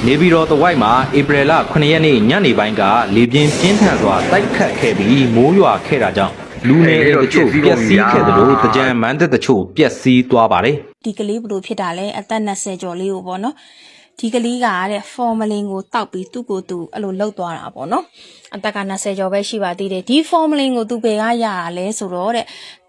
နေပြည်တော်တဝိုက်မှာဧပြီလ9ရက်နေ့ညနေပိုင်းကလေပြင်းပြင်းထန်စွာတိုက်ခတ်ခဲ့ပြီးမိုးရွာခဲ့တာကြောင့်လူနေအိမ်တချို့ပျက်စီးခဲ့သလိုတကြံမန်းတပ်တချို့ပျက်စီးသွားပါတယ်ဒီကလေးဘလို့ဖြစ်တာလဲအသက်20ကျော်လေးကိုပေါ့နော်ဒီကလေးကတဲ့ဖော်မလင်ကိုတောက်ပြီးသူ့ကိုယ်သူအဲ့လိုလှုပ်သွားတာပေါ့နော်အသက်က20ကျော်ပဲရှိပါသေးတယ်ဒီဖော်မလင်ကိုသူဘယ်ကရရလဲဆိုတော့တဲ့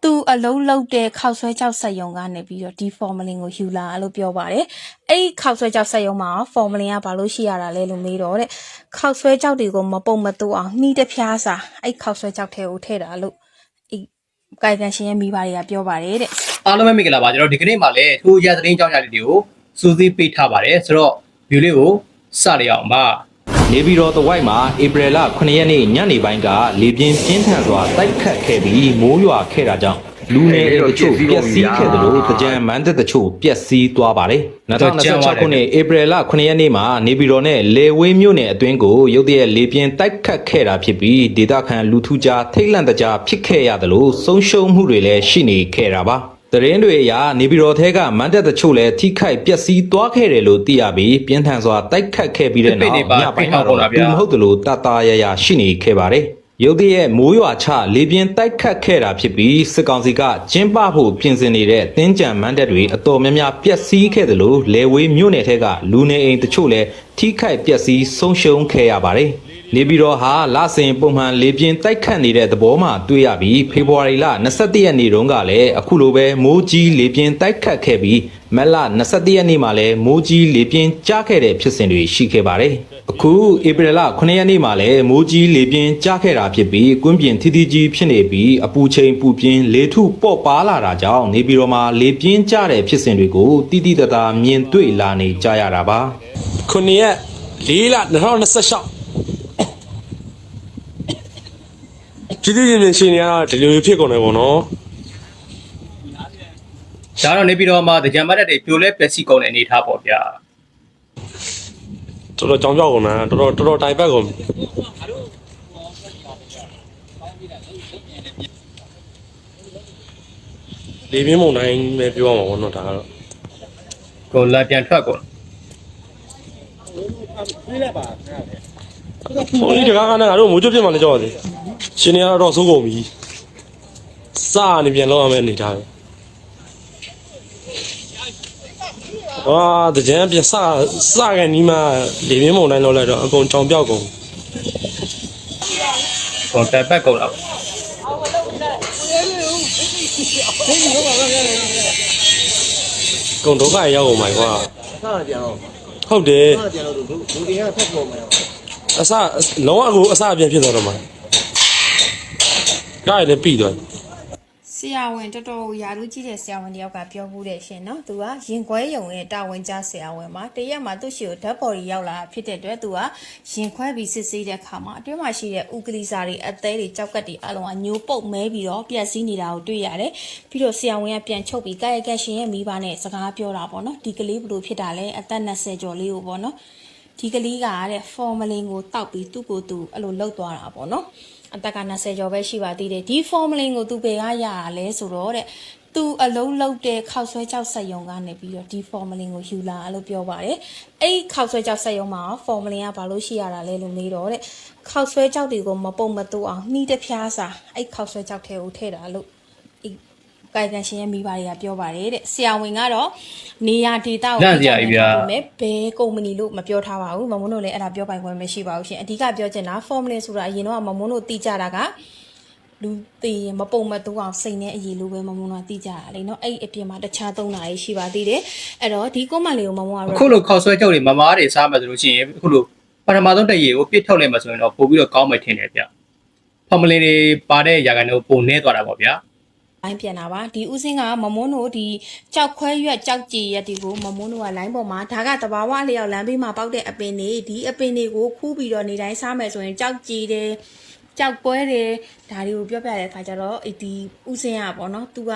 သူအလုံးလုံးတဲ့ခောက်ဆွဲကြောက်ဆက်ယုံကနေပြီးတော့ဒီဖော်မလင်ကိုယူလာလို့ပြောပါတယ်အဲ့ခောက်ဆွဲကြောက်ဆက်ယုံမှာဖော်မလင်ကဘာလို့ရှိရတာလဲလို့မေးတော့တဲ့ခောက်ဆွဲကြောက်တွေကိုမပုံမတူအောင်နှီးတစ်ပြားစာအဲ့ခောက်ဆွဲကြောက်ထဲကိုထည့်တာလို့အဲ့ကိုင်ကန်ရှင်ရဲ့မိဘတွေကပြောပါတယ်တဲ့အားလုံးပဲမင်္ဂလာပါကျွန်တော်ဒီကနေ့မှလည်းထိုးရသတင်းကြောင်းကြလေးတွေကိုစူးစီးပေးထားပါတယ်ဆိုတော့ view လေးကိုစရအောင်ပါနေပြည်တော်တဝိုက်မှာဧပြီလ9ရက်နေ့ညနေပိုင်းကလေပြင်းပြင်းထန်စွာတိုက်ခတ်ခဲ့ပြီးမိုးရွာခဲ့တာကြောင့်လူနေအိမ်တချို့ပျက်စီးခဲ့သလိုတကြံမန်းတပ်တချို့ပျက်စီးသွားပါတယ်2026ခုနှစ်ဧပြီလ9ရက်နေ့မှာနေပြည်တော်နဲ့လေဝေးမြို့နယ်အတွင်းကိုရုတ်တရက်လေပြင်းတိုက်ခတ်ခဲ့တာဖြစ်ပြီးဒေသခံလူထုကြားထိတ်လန့်တကြားဖြစ်ခဲ့ရသလိုဆုံးရှုံးမှုတွေလည်းရှိနေခဲ့တာပါတရင်တွေအရနေပြည်တော်ထဲကမန်းတပ်တချို့လည်းထိခိုက်ပျက်စီးသွားခဲ့တယ်လို့သိရပြီးပြင်းထန်စွာတိုက်ခတ်ခဲ့ပြီးတဲ့နောက်ညပိုင်းမှာတော့သူမဟုတ်သလိုတတရရရှိနေခဲ့ပါတယ်ရုတ်တရက်မိုးရွာချလေပြင်းတိုက်ခတ်ခဲ့တာဖြစ်ပြီးစစ်ကောင်စီကကျင်းပဖို့ပြင်ဆင်နေတဲ့တင်းကြံမန်းတပ်တွေအတော်များများပျက်စီးခဲ့တယ်လို့လေဝေးမြို့နယ်ထဲကလူနေအိမ်တချို့လည်းထိခိုက်ပျက်စီးဆုံးရှုံးခဲ့ရပါတယ်နေပြည်တော်ဟာလစဉ်ပုံမှန်လေပြင်းတိုက်ခတ်နေတဲ့သဘောမှတွေ့ရပြီးဖေဖော်ဝါရီလ21ရက်နေ့တုန်းကလည်းအခုလိုပဲမိုးကြီးလေပြင်းတိုက်ခတ်ခဲ့ပြီးမက်လ21ရက်နေ့မှာလည်းမိုးကြီးလေပြင်းကျခဲ့တဲ့ဖြစ်စဉ်တွေရှိခဲ့ပါတယ်အခုဧပြီလ9ရက်နေ့မှာလည်းမိုးကြီးလေပြင်းကျခဲ့တာဖြစ်ပြီးကွင်းပြင်ထီးထီးကြီးဖြစ်နေပြီးအပူချိန်ပူပြင်းလေထုပေါ့ပါလာတာကြောင့်နေပြည်တော်မှာလေပြင်းကျတဲ့ဖြစ်စဉ်တွေကိုတိတိတသားမြင်တွေ့လာနေကြရတာပါ9ရက်4လ2026ပြည်သူ့ရင်ရှင်နေရတော့ဒီလိုဖြစ်ကုန်တယ်ပေါ့နော်ဒါတော့နေပြည်တော်မှာတကြံမတ်တက်တွေပြိုလဲပျက်စီးကုန်တဲ့အနေထားပေါ့ဗျာတော်တော်ကြောင်ကြောက်ကုန်တာတော်တော်တိုင်ပတ်ကုန်လေပြင်းမုန်တိုင်းပဲပြောရမှာပေါ့နော်ဒါကတော့ကိုလာပြန်ထွက်ကုန်ဟိုဒီတကားကလည်းငါတို့မိုးကြပြစ်မှလည်းကြောက်ရတယ်ရှင်နေရတော့စိုးကုန်ပြီစနေပြန်လောက်ရမယ့်အနေထားပဲဟာတကြံပြန်စကန်နီးမှလေပြင်းမုန်တိုင်းလောက်လိုက်တော့အကုန်ကြောင်ပြောက်ကုန်ကိုတက်ပတ်ကုန်တော့ကုန်ဒုက္ခရောက်ကုန်ပါကွာစားပြန်တော့ဟုတ်တယ်စားပြန်တော့လူတွေကဖက်ပေါ်မှာအစလုံးဝအစအပြန်ဖြစ်သွားတော့မှာကားလည်းပြီးသွားဆရာဝန်တော်တော်ရာထူးကြီးတဲ့ဆရာဝန်တယောက်ကပြောမှုတဲ့ရှင်နော်သူကရင်ခွဲယုံရဲ့တာဝန်ကျဆရာဝန်မှာတရက်မှာသူ့ရှိကိုဓာတ်ပေါ်ကြီးရောက်လာဖြစ်တဲ့အတွက်သူကရင်ခွဲပြီးစစ်ဆေးတဲ့အခါမှာအတွင်းမှာရှိတဲ့ဥကလီစာတွေအသေးတွေကြောက်ကတ်တွေအလုံးကညိုပုတ်မဲပြီးတော့ပြက်စီးနေတာကိုတွေ့ရတယ်ပြီးတော့ဆရာဝန်ကပြန်ချုပ်ပြီးကာယကရှင်ရဲ့မိဘနဲ့စကားပြောတာပေါ့နော်ဒီကလေးဘလို့ဖြစ်တာလဲအသက်20ကျော်လေးကိုပေါ့နော်ဒီကလေးကတဲ့ဖော်မလင်ကိုတောက်ပြီးသူ့ကိုယ်သူအဲ့လိုလှုပ်သွားတာပေါ့နော်အသက်က20ကျော်ပဲရှိပါသေးတယ်ဒီဖော်မလင်ကိုသူဘယ်ကရရလဲဆိုတော့တဲ့သူအလုံးလုံးတဲ့ခောက်ဆွဲကြောက်ဆက်ယုံကနေပြီးတော့ဒီဖော်မလင်ကိုယူလာလို့ပြောပါတယ်အဲ့ခောက်ဆွဲကြောက်ဆက်ယုံမှာဖော်မလင်ကဘာလို့ရှိရတာလဲလို့မေးတော့တဲ့ခောက်ဆွဲကြောက်တွေကိုမပုံမတူအောင်နှီးတစ်ပြားစာအဲ့ခောက်ဆွဲကြောက်ထဲကိုထည့်တာလို့ကိုင်ကန်ရှင်ရဲ့မိဘတွေကပြောပါတယ်တဲ့ဆရာဝန်ကတော့နေရာဒေတာကိုလန့်စရာကြီးဗျာဘယ်ကုမ္ပဏီလို့မပြောထားပါဘူးမမုန်းတို့လည်းအဲ့ဒါပြောပိုင်ခွင့်မရှိပါဘူးရှင်အဓိကပြောချင်တာ formula ဆိုတာအရင်တော့မမုန်းတို့သိကြတာကလူသိရင်မပုံမတူအောင်စိတ်နဲ့အရေးလိုပဲမမုန်းတို့သိကြတာလေနော်အဲ့အပြင်မှာတခြားသုံးတာရှိပါသေးတယ်အဲ့တော့ဒီကွန်မန့်လေးကိုမမုန်းကတော့အခုလိုခောက်ဆွဲကြောက်တွေမမားတွေစားမှဆိုလို့ရှိရင်အခုလိုပထမဆုံးတရေကိုပြစ်ထုတ်လိုက်မှဆိုရင်တော့ပို့ပြီးတော့ကောင်းမှထင်တယ်ဗျဖော်မလင်တွေပါတဲ့ຢာကန်တို့ပုံနေသွားတာပေါ့ဗျာလိုင်းပြန်တာပါဒီဥစဉ်ကမမုန်းတို့ဒီကြောက်ခွဲရွက်ကြောက်ကြည်ရက်ဒီကိုမမုန်းတို့ကလိုင်းပေါ်မှာဒါကတဘာဝလျောက်လမ်းဘေးမှာပေါက်တဲ့အပင်တွေဒီအပင်တွေကိုခူးပြီးတော့နေတိုင်းစားမယ်ဆိုရင်ကြောက်ကြည်တယ်ကြောက်ပွဲတယ်ဒါတွေကိုပြောပြတဲ့အခါကျတော့ဒီဥစဉ်ကပေါ့နော်သူက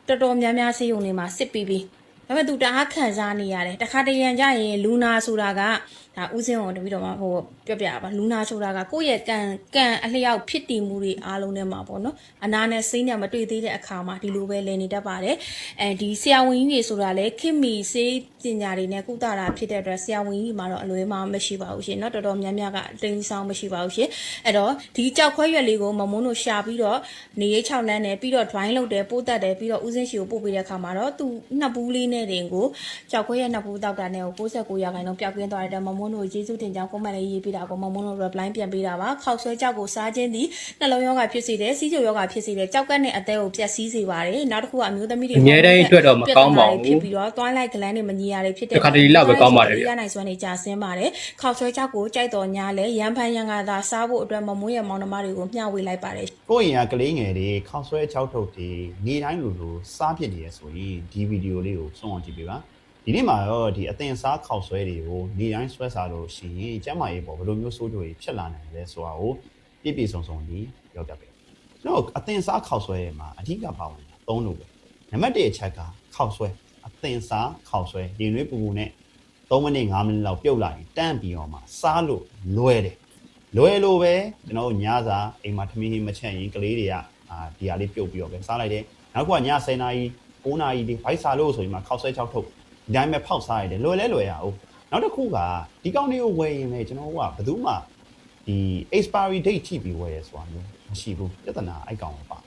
တော်တော်များများဆေးရုံတွေမှာစစ်ပြီး ဒါပေမဲ့သူတအားခံစားနေရတယ်တခါတရံကြရင်လူနာဆိုတာကဒါဥစဉ်ကိုတပီတော့မှဟိုပြောပြပါလူနာဆိုတာကကိုယ့်ရဲ့ကံအလျောက်ဖြစ်တည်မှုတွေအားလုံးထဲမှာပေါ့နော်အနာနဲ့စိမ့်နဲ့မတွေ့သေးတဲ့အခါမှာဒီလိုပဲလည်နေတတ်ပါတယ်အဲဒီဆရာဝန်ကြီးတွေဆိုတာလေခင်မီစေးပညာတွေနဲ့ကုသတာဖြစ်တဲ့အတွက်ဆရာဝန်ကြီးမှာတော့အလွဲမှာမရှိပါဘူးရှင်เนาะတော်တော်များများကတင်းဆောင်မရှိပါဘူးရှင်အဲ့တော့ဒီကြောက်ခွဲရွက်လေးကိုမမုန်းတို့ရှာပြီးတော့နေရိတ်6လမ်းနဲ့ပြီးတော့ drawing လုပ်တယ်ပို့တတ်တယ်ပြီးတော့ဥစဉ်ရှိကိုပို့ပေးတဲ့အခါမှာတော့သူနှစ်ဘူးလေးနဲ့တင်ကိုကြောက်ခွဲရဲ့နှစ်ဘူးတောက်တာနဲ့ကို69ရာခိုင်နှုန်းပျောက်ကင်းသွားတဲ့မမုန်းတို့ကျေးဇူးတင်ကြောင်းကွန်မန့်လေးရေးပေးတာကိုမမုန်းတို့ reply ပြန်ပေးတာပါခောက်ဆွဲကြောက်ကိုစားခြင်းသည်နှလုံးရောဂါဖြစ်စေတယ်စီးချိုရောဂါဖြစ်စေတယ်ကြောက်ကက်နဲ့အသက်ကိုပျက်စီးစေပါတယ်နောက်တစ်ခုကအမျိုးသမီးတွေ အများတိုင်းအတွက်တော့မကောင်းပါဘူး ဖြစ်ပြီးတော့တွိုင်းလိုက်ကလန်းတွေမညီရတွေဖြစ်တဲ့ တစ်ခါတလေလောက်ပဲကောင်းပါတယ်ဗျ ရနိုင်စွမ်းနေကြဆင်းပါတယ်ခောက်ဆွဲကြောက်ကိုကြိုက်တော်ညာလဲရန်ဖန်ရန်ကသာစားဖို့အတွက်မမွေးရမောင်နှမတွေကိုမျှဝေလိုက်ပါတယ် ကိုယ့်ရင်ကကလေးငယ်တွေခေါက်ဆွဲချောက်ထုတ်တွေနေတိုင်းလိုစားဖြစ်နေရဆိုရင်ဒီဗီဒီယိုလေးကိုစွန့်အောင်ကြည့်ပေးပါဒီနေ့မှာတော့ဒီအသင်စားခေါက်ဆွဲတွေကိုနေတိုင်းဆွဲစားလို့ရှိရင်ကျမရေးပေါ့ဘယ်လိုမျိုးဆိုးကျိုးတွေဖြစ်လာနိုင်လဲဆိုတာကိုပြည့်ပြည့်စုံစုံဒီပြောပြပေးကျွန်တော်အသင်စားခေါက်ဆွဲရဲ့မှာအဓိကပါဝင်3လို့ပဲနံပါတ်1အချက်ကခေါက်ဆွဲအသင်စားခေါက်ဆွဲရင်နွေးပူပူနဲ့3မိနစ်5မိနစ်လောက်ပြုတ်လိုက်တန့်ပြီးတော့မှစားလို့လွယ်တယ်လွယ်လို့ပဲကျွန်တော်ညစာအိမ်မှာထမင်းဟင်းမချက်ရင်ကလေးတွေကဒီဟာလေးပြုတ်ပြီးတော့ပဲစားလိုက်တယ်နောက်ကည10နာရီ9နာရီဒီဘိုက်စားလို့ဆိုရင်မှခောက်ဆွဲချောက်ထုတ်ဒီတိုင်းပဲဖောက်စားရတယ်လွယ်လဲလွယ်ရအောင်နောက်တစ်ခုကဒီကောင်းလေးကိုဝယ်ရင်လည်းကျွန်တော်ကဘယ်သူမှဒီ expiry date ထိပြီးဝယ်ရဆိုတာမျိုးမရှိဘူးပြဿနာအိုက်ကောင်ပါ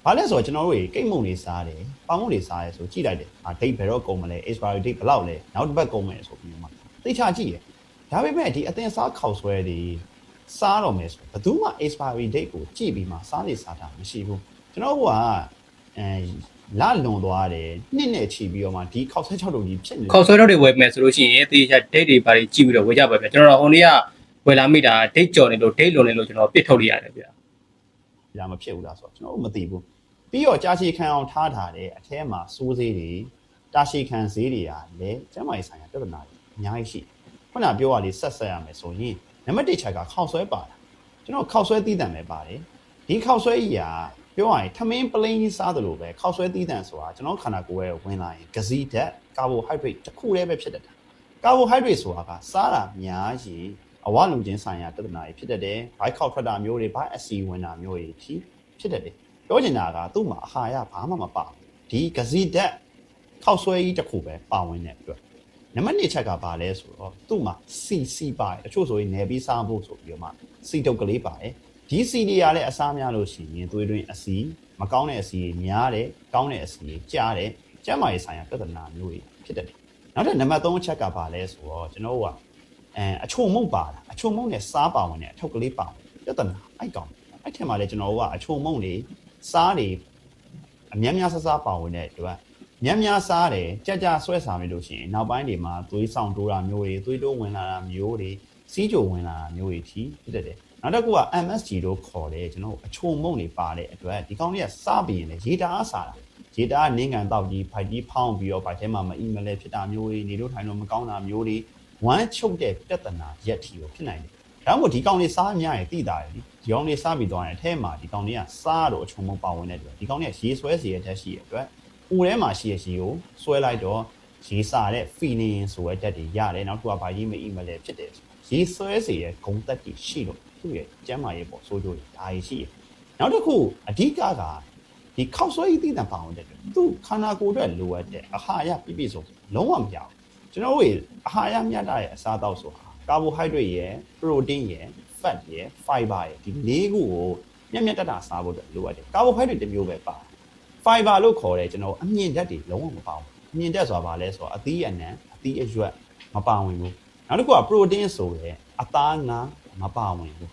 ဘာလဲဆိုတော့ကျွန်တော်တို့ကိတ်မုံတွေစားတယ်ပေါင်မုံတွေစားရဲဆိုကြည့်လိုက်တယ်date ဘယ်တော့ကုန်မလဲ expiry date ဘယ်လောက်လဲနောက်တစ်ပတ်ကုန်မယ်ဆိုပြီးမှသိချကြည့်ရဒါပေမဲ့ဒီအသင်စားခောက်ဆွဲတွေစားတော့မယ်ဆိုဘယ်သူမှ expiry date ကိုကြည့်ပြီးမှစားနေစားတာမရှိဘူးကျွန်တော်ကလာလွန်သွားတယ်နှစ်နဲ့ချီပြီးတော့မှဒီခောက်ဆွဲချောက်တုံကြီးဖြစ်နေ ခေါက်ဆွဲတော့တွေဝယ်မယ်ဆိုလို့ရှိရင်တေးချာ date တွေပါတွေကြည့်ပြီးတော့ဝယ်ကြပါဗျကျွန်တော်တို့ဟိုနေ့ကဝယ်လာမိတာ date ကြော်နေလို့ date လွန်နေလို့ကျွန်တော်ပြစ်ထုတ်လိုက်ရတယ်ဗျ ဒါမဖြစ်ဘူးလားဆိုတော့ကျွန်တော်တို့မသိဘူးပြီးတော့ကြာရှည်ခံအောင်ထားထားတယ်အထဲမှာစိုးစေးတွေတာရှည်ခံဈေးတွေကလည်းကျန်းမာရေးဆိုင်ရာပြဿနာတွေအများကြီးရှိခုနပြောရလေးဆက်ရမယ်ဆိုရင်နံပါတ်1ချက်ကခောက်ဆွဲပါတာကျွန်တော်ခောက်ဆွဲသီးတံပဲပါတယ်ဒီခောက်ဆွဲကြီးကပြောရရင်ထမင်းပလင်းကြီးစားတယ်လို့ပဲခောက်ဆွဲသီးတံဆိုတာကျွန်တော်ခန္ဓာကိုယ်ရဲ့ဝင်လာရင်ဂဇီဓာတ်ကာဘိုဟိုက်ဒရိတ်တစ်ခုတည်းပဲဖြစ်တတ်တာကာဘိုဟိုက်ဒရိတ်ဆိုတာကစားတာများရင်အဝလူချင်းဆိုင်ရာပြဿနာတွေဖြစ်တတ်တယ်ဘိုက်ခောက်ထွက်တာမျိုးတွေဘိုက်အစီဝင်တာမျိုးတွေဖြစ်တတ်တယ်ပြောချင်တာကသူ့မှာအာဟာရဘာမှမပါဒီဂဇီဓာတ်ခောက်ဆွဲကြီးတစ်ခုပဲပါဝင်တဲ့အတွက်နံပါတ်2ချက်ကဘာလဲဆိုတော့သူ့မှာစီပါတယ်တချို့ဆိုရင်နယ်ပြီးစားဖို့ဆိုပြီးတော့မှစီတုပ်ကလေးပါတယ်ဒီစီတွေကလည်းအစားများလို့ရှိရင်သွေးတွင်းအစီမကောင်းတဲ့အစီများတယ်ကောင်းတဲ့အစီကြားတယ်ကျန်းမာရေးဆိုင်ရာပြဿနာမျိုးတွေဖြစ်တတ်တယ်နောက်ထပ်နံပါတ်3ချက်ကဘာလဲဆိုတော့ကျွန်တော်ကအချုံမုံပါတာအချုံမုံနဲ့စားပါဝင်တဲ့အထုပ်ကလေးပါဝင်ပြဿနာအိုက်ကောင်အဲ့ထက်မှလည်းကျွန်တော်ကအချုံမုံတွေစားတွေအများစားပါဝင်တဲ့အတွက်များစားတယ်ကြဆွဲစားမိလို့ရှိရင်နောက်ပိုင်းတွေမှာသွေးဆောင်တိုးတာမျိုးတွေသွေးတိုးဝင်လာတာမျိုးတွေစီးကြိုဝင်လာတာမျိုးတွေဖြစ်တတ်တယ်နောက်တစ်ခုက MSG လို့ခေါ်တယ်ကျွန်တော်အချုံမုံတွေပါတဲ့အတွက်ဒီကောင်လေးကစားပြီးရင်လည်းရေတာအားစားတာရေတာနင်းကန်တောက်ကြီးဖိုက်ကြီးဖောင်းပြီးတော့ဗိုက်ထဲမှာမအီမလဲဖြစ်တာမျိုးတွေနေလို့ထိုင်လို့မကောင်းတာမျိုးတွေဝမ်းချုပ်တဲ့ပြဿနာရက်ထီကိုဖြစ်နိုင်တယ်ဒါမှမဟုတ်ဒီကောင်လေးစားများရင်တိတာတယ်ဒီကောင်လေးစားပြီးသွားရင်အထဲမှာဒီကောင်လေးကစားတော့အချုံမုံပါဝင်တဲ့အတွက်ဒီကောင်လေးကရေဆွဲစီရတဲ့ရှိရအတွက်ဦးထဲမှာရှိရရှိကိုဆွဲလိုက်တော့ရေစားတဲ့ feeling ဆိုတဲ့တက်တွေရတယ်နောက်တစ်ခုကဗိုက်ကြီးမအီမလဲဖြစ်တယ်ရေဆွဲစီရဲ့ဂုံတက်တွေရှိလို့သူ့ရဲ့ကျန်းမာရေးပေါ်ဆိုးကျိုးတွေဒါကြီးရှိတယ်နောက်တစ်ခုအဓိကကဒီခောက်ဆွဲကြီးတည်တံပါဝင်တဲ့သူခန္ဓာကိုယ်အတွက်လိုအပ်တဲ့အာဟာရပြည့်စုံလုံးဝမရဘူးကျွန်တော်တို့အာဟာရမျှတတဲ့အစားအသောက်ဆိုတာကာဘိုဟိုက်ဒရိတ်ရယ်ပရိုတင်းရယ်ဖတ်ရယ်ဖိုင်ဘာရယ်ဒီ၄ခုကိုမျှတတာစားဖို့အတွက်လိုအပ်တယ်ကာဘိုဟိုက်ဒရိတ်တစ်မျိုးပဲပါဖိုင်ဘာလို့ခေါ်တယ်ကျွန်တော်အမြင့်ဓာတ်တွေလုံးဝမပါဘူးအမြင့်ဓာတ်ဆိုတာဘာလဲဆိုတော့အသီးအနှံအသီးအရွက်မပါဝင်ဘူးနောက်တစ်ခုကပရိုတင်းဆိုရယ်အသားငါမပါဝင်ဘူး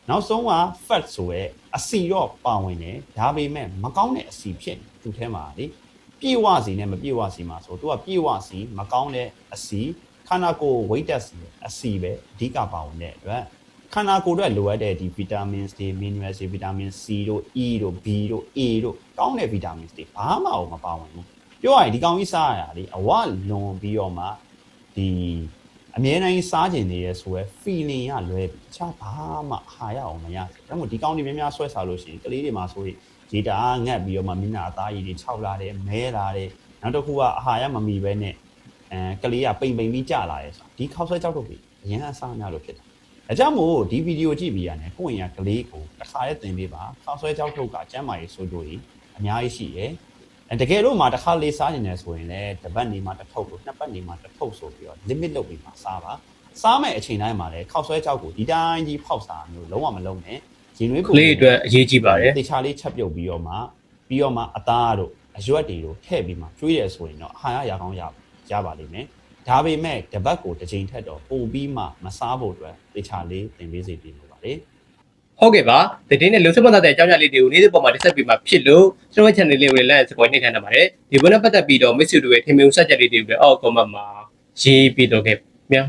နောက်ဆုံးက fat ဆိုရဲအစီတော့ပါဝင်တယ်ဒါပေမဲ့မကောင်းတဲ့အစီဖြစ်သူထဲမှာလေပြေဝစီနဲ့မပြေဝစီမှာဆိုသူကပြေဝစီမကောင်းတဲ့အစီခန္ဓာကိုယ် weight တက်စီအစီပဲအဓိကပါဝင်တဲ့အတွက်ခန္ဓာကိုယ်အတွက်လိုအပ်တဲ့ဒီ vitamins တွေ minerals တွေ vitamin C တို့ E တို့ B တို့ A တို့ကောင်းတဲ့ vitamins တွေဘာမှမပါဝင်ဘူးပြောရရင်ဒီကောင်ကြီးစားရတာလေအဝလွန်ပြီးတော့မှဒီအမြဲတမ်းစားကျင်နေရဲဆိုရယ် feeling ရလွဲပြီးတခြားဘာမှဟာရအောင်မရဘူးဒါမှမဟုတ်ဒီကောင်းတွေများများဆွဲစားလို့ရှိရင်ကလေးတွေမှာဆိုရင်ရေတာငတ်ပြီးတော့မှမျက်နှာအသားရည်တွေခြောက်လာတယ်မဲလာတယ် နောက်တစ်ခုကအာဟာရမမီပဲနဲ့ကလေးကပိန်ပြီးကြလာရဲဆိုဒီခောက်ဆွဲကြောက်ထုတ်ပြီးအရင်အစားများလို့ဖြစ်တယ်။အကြောင်းမို့ဒီဗီဒီယိုကြည့်ပြီးရတယ်ကိုယ့်ရင်ကကလေးကိုတစ်ခါလေးသင်ပေးပါခောက်ဆွဲကြောက်ထုတ်ကကျန်းမာရေးဆိုကြရင်အများကြီးရှိတယ်။တကယ်လို့မှတစ်ခါလေးစားနေတယ်ဆိုရင်လည်းတစ်ပတ်နေမှတစ်ထုပ်လို့နှစ်ပတ်နေမှတစ်ထုပ်ဆိုပြီးတော့ limit လုပ်ပြီးမှစားပါ။စားမဲ့အချိန်တိုင်းမှာလည်းခောက်ဆွဲကြောက်ကိုဒီတိုင်းကြီးဖောက်စားမျိုးလုံးဝမလုံးနဲ့ရင်သွေး ကလေးအတွက်အရေးကြီးပါတယ် တေချာလေးချက်ပြုတ်ပြီးတော့မှအသားတို့အရွက်တွေတို့ထည့်ပြီးမှကျွေးရဆိုရင်တော့အာဟာရကောင်းရပါလိမ့်မယ်ဒါပေမဲ့တပတ်ကိုတစ်ချိန်ထက်တော့ပိုပြီးမှမစားဖို့အတွက်တေချာလေးသင်ပေးစီပြီးလို့ပါလေ ဟုတ်ကဲ့ပါဒီနေ့လုံစပတ်တဲ့အကြောင်းအရာလေးတွေကိုနေ့စဉ်ပေါ်မှာတက်ဆက်ပြီးမှဖြစ်လို့ကျွန်တော်ရဲ့ channel လေးကိုလည်း like support နှိပ်ထားနိုင်ပါတယ်ဒီဘက်နဲ့ပတ်သက်ပြီးတော့ miss တို့ရဲ့ထင်မြင်ဆက်ချက်လေးတွေကိုလည်းအောက် comment မှာရေးပြီးတော့ခဲ့ဗျာ